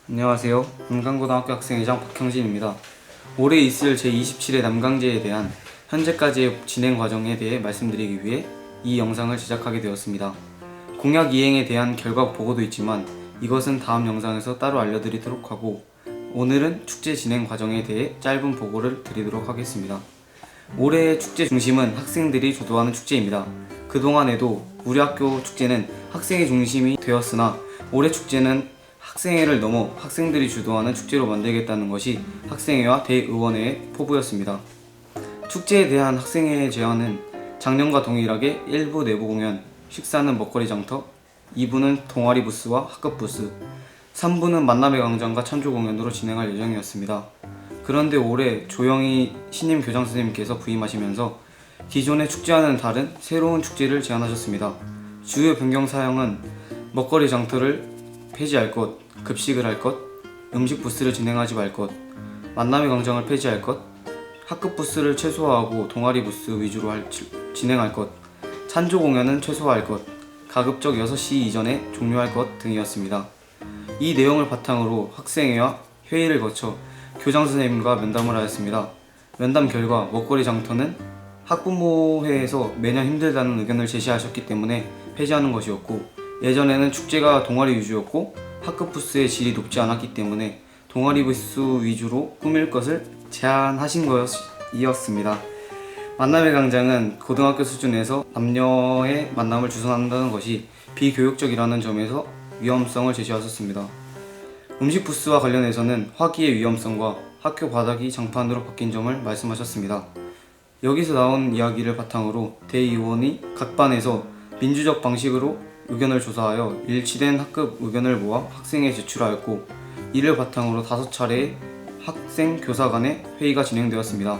안녕하세요. 남강고등학교 학생회장 박형진입니다. 올해 있을 제27회 남강제에 대한 현재까지의 진행 과정에 대해 말씀드리기 위해 이 영상을 제작하게 되었습니다. 공약 이행에 대한 결과 보고도 있지만 이것은 다음 영상에서 따로 알려드리도록 하고, 오늘은 축제 진행 과정에 대해 짧은 보고를 드리도록 하겠습니다. 올해의 축제 중심은 학생들이 주도하는 축제입니다. 그동안에도 우리 학교 축제는 학생이 중심이 되었으나 올해 축제는 학생회를 넘어 학생들이 주도하는 축제로 만들겠다는 것이 학생회와 대의원회의 포부였습니다. 축제에 대한 학생회의 제안은 작년과 동일하게 1부 내부 공연, 식사는 먹거리 장터, 2부는 동아리 부스와 학급 부스, 3부는 만남의 광장과 찬조 공연으로 진행할 예정이었습니다. 그런데 올해 조영희 신임 교장 선생님께서 부임하시면서 기존의 축제와는 다른 새로운 축제를 제안하셨습니다. 주요 변경 사항은 먹거리 장터를 폐지할 것, 급식을 할 것, 음식 부스를 진행하지 말 것, 만남의 광장을 폐지할 것, 학급 부스를 최소화하고 동아리 부스 위주로 진행할 것, 찬조 공연은 최소화할 것, 가급적 6시 이전에 종료할 것 등이었습니다. 이 내용을 바탕으로 학생회와 회의를 거쳐 교장 선생님과 면담을 하였습니다. 면담 결과 먹거리 장터는 학부모회에서 매년 힘들다는 의견을 제시하셨기 때문에 폐지하는 것이었고, 예전에는 축제가 동아리 위주였고 학급 부스의 질이 높지 않았기 때문에 동아리 부스 위주로 꾸밀 것을 제안하신 것이었습니다. 만남의 광장은 고등학교 수준에서 남녀의 만남을 주선한다는 것이 비교육적이라는 점에서 위험성을 제시하셨습니다. 음식 부스와 관련해서는 화기의 위험성과 학교 바닥이 장판으로 바뀐 점을 말씀하셨습니다. 여기서 나온 이야기를 바탕으로 대의원이 각 반에서 민주적 방식으로 의견을 조사하여 일치된 학급 의견을 모아 학생회에 제출하였고, 이를 바탕으로 5차례의 학생 교사 간의 회의가 진행되었습니다.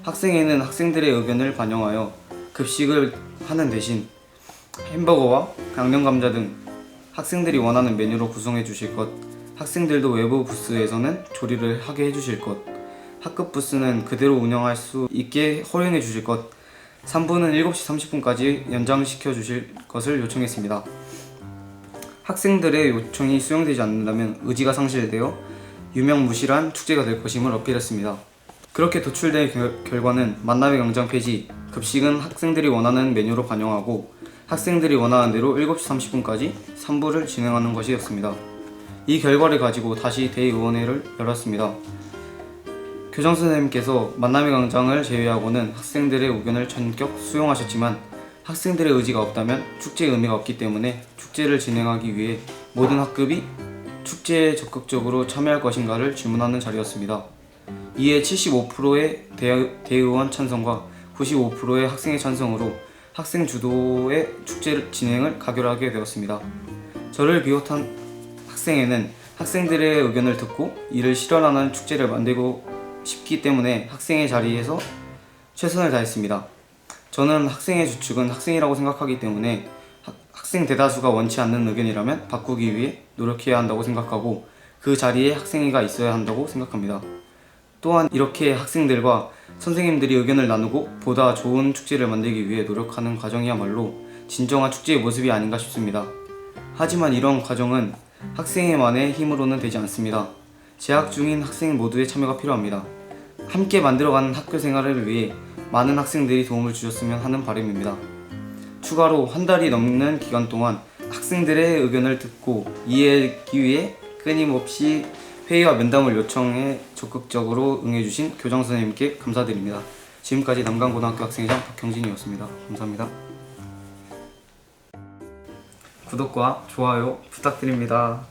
학생회는 학생들의 의견을 반영하여 급식을 하는 대신 햄버거와 양념감자 등 학생들이 원하는 메뉴로 구성해 주실 것, 학생들도 외부 부스에서는 조리를 하게 해주실 것, 학급 부스는 그대로 운영할 수 있게 허용해 주실 것, 3부는 7시 30분까지 연장시켜 주실 것을 요청했습니다. 학생들의 요청이 수용되지 않는다면 의지가 상실되어 유명무실한 축제가 될 것임을 어필했습니다. 그렇게 도출된 결과는 만남의 광장 폐지, 급식은 학생들이 원하는 메뉴로 반영하고 학생들이 원하는 대로 7시 30분까지 3부를 진행하는 것이었습니다. 이 결과를 가지고 다시 대의원회를 열었습니다. 교장선생님께서 만남의 광장을 제외하고는 학생들의 의견을 전격 수용하셨지만 학생들의 의지가 없다면 축제의 의미가 없기 때문에 축제를 진행하기 위해 모든 학급이 축제에 적극적으로 참여할 것인가를 질문하는 자리였습니다. 이에 75%의 대의원 찬성과 95%의 학생의 찬성으로 학생 주도의 축제 진행을 가결하게 되었습니다. 저를 비롯한 학생회는 학생들의 의견을 듣고 이를 실현하는 축제를 만들고 싶기 때문에 학생의 자리에서 최선을 다했습니다. 저는 학생의 주축은 학생이라고 생각하기 때문에 학생 대다수가 원치 않는 의견이라면 바꾸기 위해 노력해야 한다고 생각하고 그 자리에 학생회가 있어야 한다고 생각합니다. 또한 이렇게 학생들과 선생님들이 의견을 나누고 보다 좋은 축제를 만들기 위해 노력하는 과정이야말로 진정한 축제의 모습이 아닌가 싶습니다. 하지만 이런 과정은 학생회만의 힘으로는 되지 않습니다. 재학 중인 학생 모두의 참여가 필요합니다. 함께 만들어가는 학교 생활을 위해 많은 학생들이 도움을 주셨으면 하는 바람입니다. 추가로 한 달이 넘는 기간 동안 학생들의 의견을 듣고 이해하기 위해 끊임없이 회의와 면담을 요청해 적극적으로 응해주신 교장선생님께 감사드립니다. 지금까지 남강고등학교 학생회장 박형진이었습니다. 감사합니다. 구독과 좋아요 부탁드립니다.